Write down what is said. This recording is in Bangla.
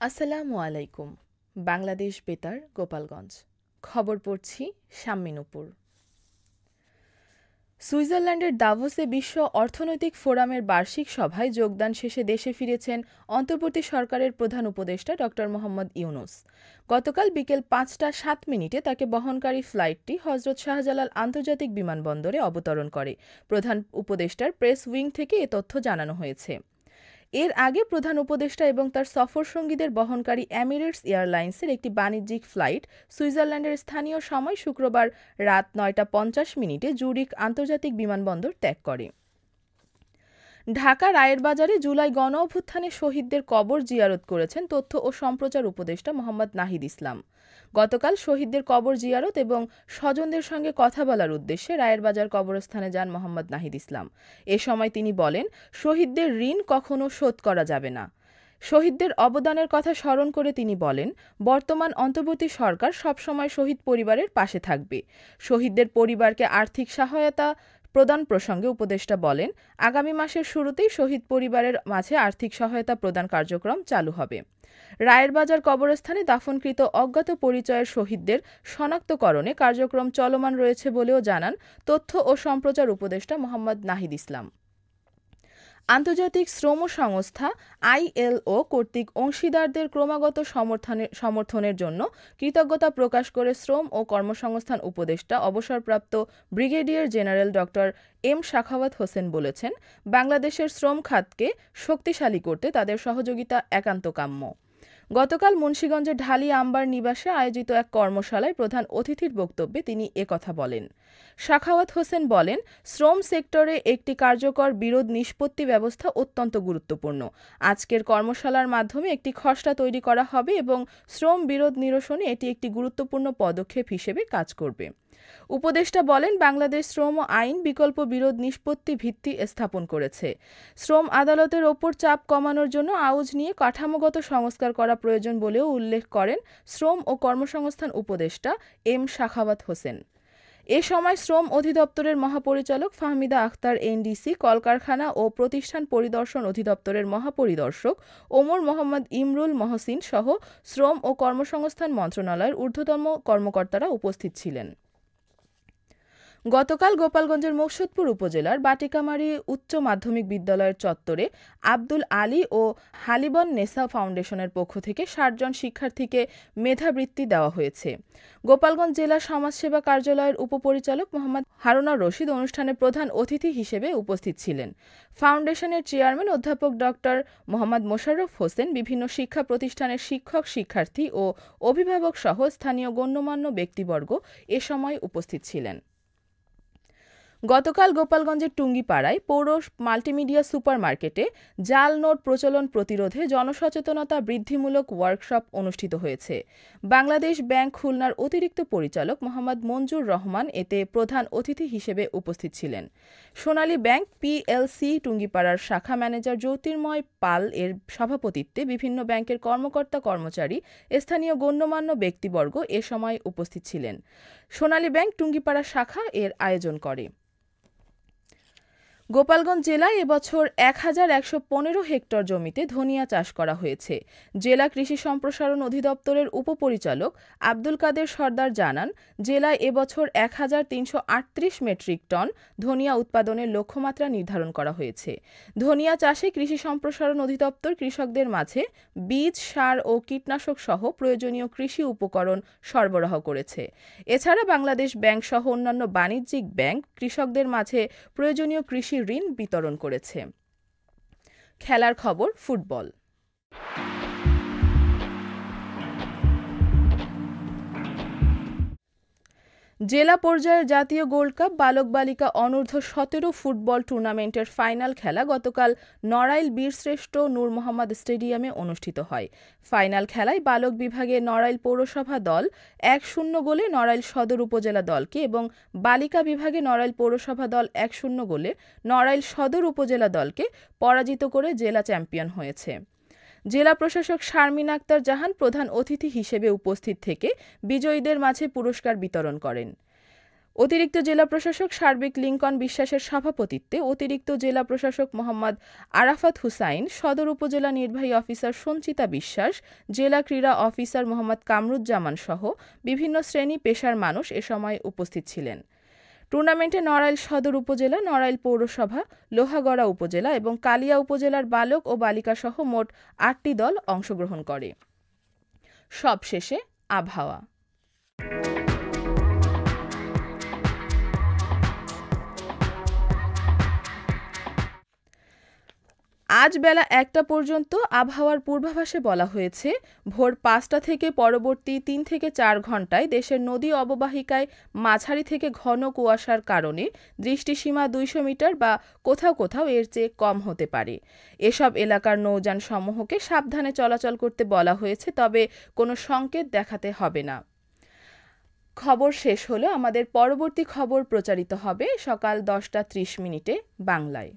আসসালামু আলাইকুম। বাংলাদেশ বেতার, গোপালগঞ্জ। খবর পড়ছি শাম্মী নূপুর। সুইজারল্যান্ডের দাভোসে বিশ্ব অর্থনৈতিক ফোরামের বার্ষিক সভায় যোগদান শেষে দেশে ফিরেছেন অন্তর্বর্তী সরকারের প্রধান উপদেষ্টা ড. মোহাম্মদ ইউনূস। গতকাল বিকেল ৫টা ৭ মিনিটে তাকে বহনকারী ফ্লাইটটি হজরত শাহজালাল আন্তর্জাতিক বিমানবন্দরে অবতরণ করে। প্রধান উপদেষ্টার প্রেস উইং থেকে এ তথ্য জানানো হয়েছে। এর আগে প্রধান উপদেষ্টা এবং তার সফরসঙ্গীদের বহনকারী এমিরেটস এয়ারলাইন্সের একটি বাণিজ্যিক ফ্লাইট সুইজারল্যান্ডের স্থানীয় সময় শুক্রবার রাত ৯টা ৫০ মিনিটে জুরিখ আন্তর্জাতিক বিমানবন্দর ত্যাগ করে। ঢাকা রায়ের বাজারে জুলাই গণঅভ্যুত্থানে শহীদদের কবর জিয়ারত করেছেন তথ্য ও সম্প্রচার উপদেষ্টা মোহাম্মদ নাহিদ ইসলাম। গতকাল শহীদদের কবর জিয়ারত এবং স্বজনদের সঙ্গে কথা বলার উদ্দেশ্যে রায়ের বাজার কবরস্থানে যান মোহাম্মদ নাহিদ ইসলাম। এ সময় তিনি বলেন, শহীদদের ঋণ কখনো শোধ করা যাবে না। শহীদদের অবদানের কথা স্মরণ করে তিনি বলেন, বর্তমান অন্তর্বর্তী সরকার সবসময় শহীদ পরিবারের পাশে থাকবে। শহীদদের পরিবারকে আর্থিক সহায়তা প্রদান প্রসঙ্গে উপদেষ্টা বলেন, আগামী মাসের শুরুতেই শহীদ পরিবারের মাঝে আর্থিক সহায়তা প্রদান কার্যক্রম চালু হবে। রায়ের বাজার কবরস্থানে দাফনকৃত অজ্ঞাত পরিচয়ের শহীদদের শনাক্তকরণে কার্যক্রম চলমান রয়েছে বলেও জানান তথ্য ও সম্প্রচার উপদেষ্টা মোহাম্মদ নাহিদ ইসলাম। আন্তর্জাতিক শ্রম সংস্থা আইএলও কর্তৃক অংশীদারদের ক্রমাগত সমর্থনের জন্য কৃতজ্ঞতা প্রকাশ করে শ্রম ও কর্মসংস্থান উপদেষ্টা অবসরপ্রাপ্ত ব্রিগেডিয়ার জেনারেল ড. এম সাখাওয়াত হোসেন বলেছেন, বাংলাদেশের শ্রম খাতকে শক্তিশালী করতে তাদের সহযোগিতা একান্ত কাম্য। গতকাল মুন্সিগঞ্জের ঢালি আম্বার নিবাসে আয়োজিত এক কর্মশালায় প্রধান অতিথির বক্তব্যে তিনি একথা বলেন। সাখাওয়াত হোসেন বলেন, শ্রম সেক্টরে একটি কার্যকর বিরোধ নিষ্পত্তি ব্যবস্থা অত্যন্ত গুরুত্বপূর্ণ। আজকের কর্মশালার মাধ্যমে একটি খসড়া তৈরি করা হবে এবং শ্রম বিরোধ নিরসনে এটি একটি গুরুত্বপূর্ণ পদক্ষেপ হিসেবে কাজ করবে। উপদেষ্টা বলেন, বাংলাদেশ শ্রম আইন বিকল্প বিরোধ নিষ্পত্তি ভিত্তি স্থাপন করেছে। শ্রম আদালতের ওপর চাপ কমানোর জন্য আউজ নিয়ে কাঠামোগত সংস্কার করা প্রয়োজন বলেও উল্লেখ করেন শ্রম ও কর্মসংস্থান উপদেষ্টা এম সাখাওয়াত হোসেন। এ সময় শ্রম অধিদপ্তরের মহাপরিচালক ফাহমিদা আখতার এনডিসি, কলকারখানা ও প্রতিষ্ঠান পরিদর্শন অধিদপ্তরের মহাপরিদর্শক ওমর মোহাম্মদ ইমরুল মহসিন সহ শ্রম ও কর্মসংস্থান মন্ত্রণালয়ের ঊর্ধ্বতন কর্মকর্তারা উপস্থিত ছিলেন। গতকাল গোপালগঞ্জের মুকসুদপুর উপজেলার বাটিকামারী উচ্চ মাধ্যমিক বিদ্যালয়ের চত্বরে আব্দুল আলী ও হালিবন নেসা ফাউন্ডেশনের পক্ষ থেকে ৬০ জন শিক্ষার্থীকে মেধাবৃত্তি দেওয়া হয়েছে। গোপালগঞ্জ জেলা সমাজসেবা কার্যালয়ের উপপরিচালক মোহাম্মদ হারুনা রশিদ অনুষ্ঠানে প্রধান অতিথি হিসেবে উপস্থিত ছিলেন। ফাউন্ডেশনের চেয়ারম্যান অধ্যাপক ড. মোহাম্মদ মোশাররফ হোসেন, বিভিন্ন শিক্ষা প্রতিষ্ঠানের শিক্ষক, শিক্ষার্থী ও অভিভাবক সহ স্থানীয় গণ্যমান্য ব্যক্তিবর্গ এ সময় উপস্থিত ছিলেন। গতকাল গোপালগঞ্জের টুঙ্গিপাড়ায় পৌর মাল্টিমিডিয়া সুপার মার্কেটে জাল নোট প্রচলন প্রতিরোধে জনসচেতনতা বৃদ্ধিমূলক ওয়ার্কশপ অনুষ্ঠিত হয়েছে। বাংলাদেশ ব্যাংক খুলনার অতিরিক্ত পরিচালক মোহাম্মদ মঞ্জুর রহমান এতে প্রধান অতিথি হিসেবে উপস্থিত ছিলেন। সোনালী ব্যাংক পিএলসি টুঙ্গিপাড়ার শাখা ম্যানেজার জ্যোতির্ময় পাল এর সভাপতিত্বে বিভিন্ন ব্যাংকের কর্মকর্তা কর্মচারী, স্থানীয় গণ্যমান্য ব্যক্তিবর্গ এ সময় উপস্থিত ছিলেন। সোনালী ব্যাংক টুঙ্গিপাড়া শাখা এর আয়োজন করে। গোপালগঞ্জ জেলায় এবছর ১,১১৫ হেক্টর জমিতে ধনিয়া চাষ করা হয়েছে। জেলা কৃষি সম্প্রসারণ অধিদপ্তরের উপপরিচালক আব্দুল কাদের সরদার জানান, জেলায় এবছর ১,৩৩৮ মেট্রিক টন ধনিয়া উৎপাদনের লক্ষ্যমাত্রা নির্ধারণ করা হয়েছে। ধনিয়া চাষে কৃষি সম্প্রসারণ অধিদপ্তর কৃষকদের মাঝে বীজ, সার ও কীটনাশক সহ প্রয়োজনীয় কৃষি উপকরণ সরবরাহ করেছে। এছাড়া বাংলাদেশ ব্যাংক সহ অন্যান্য বাণিজ্যিক ব্যাংক কৃষকদের মাঝে প্রয়োজনীয় কৃষি ঋণ বিতরণ করেছে। খেলার খবর, ফুটবল। জেলা পর্যায়ের জাতীয় গোল্ড কাপ বালক বালিকা অনূর্ধ্ব ১৭ ফুটবল টুর্নামেন্টের ফাইনাল খেলা গতকাল নড়াইল বীরশ্রেষ্ঠ নূর মোহাম্মদ স্টেডিয়ামে অনুষ্ঠিত হয়। ফাইনাল খেলায় বালক বিভাগে নড়াইল পৌরসভা দল ১-০ গোলে নড়াইল সদর উপজেলা দলকে এবং বালিকা বিভাগে নড়াইল পৌরসভা দল ১-০ গোলে নড়াইল সদর উপজেলা দলকে পরাজিত করে জেলা চ্যাম্পিয়ন হয়েছে। জেলা প্রশাসক শারমিন আক্তার জাহান প্রধান অতিথি হিসেবে উপস্থিত থেকে বিজয়ীদের মাঝে পুরস্কার বিতরণ করেন। অতিরিক্ত জেলা প্রশাসক সার্বিক লিংকন বিশ্বাসের সভাপতিত্বে অতিরিক্ত জেলা প্রশাসক মোহাম্মদ আরাফাত হুসাইন, সদর উপজেলা নির্বাহী অফিসার সঞ্চিতা বিশ্বাস, জেলা ক্রীড়া অফিসার মোহাম্মদ কামরুজ্জামান সহ বিভিন্ন শ্রেণী পেশার মানুষ এ সময় উপস্থিত ছিলেন। টুর্নামেন্টে নড়াইল সদর উপজেলা, নড়াইল পৌরসভা, লোহাগড়া উপজেলা এবং কালিয়া উপজেলার বালক ও বালিকাসহ মোট ৮টি দল অংশগ্রহণ করে। সবশেষে আবহাওয়া। আজ বেলা ১টা পর্যন্ত আবহাওয়ার পূর্বাভাসে বলা হয়েছে, ভোর ৫টা থেকে পরবর্তী ৩ থেকে ৪ ঘণ্টায় দেশের নদী অববাহিকায় মাঝারি থেকে ঘন কুয়াশার কারণে দৃষ্টিসীমা ২০০ মিটার বা কোথাও কোথাও এর চেয়ে কম হতে পারে। এসব এলাকার নৌযান সমূহকে সাবধানে চলাচল করতে বলা হয়েছে, তবে কোনো সংকেত দেখাতে হবে না। খবর শেষ হলো। আমাদের পরবর্তী খবর প্রচারিত হবে সকাল ১০টা ৩০ মিনিটে বাংলায়।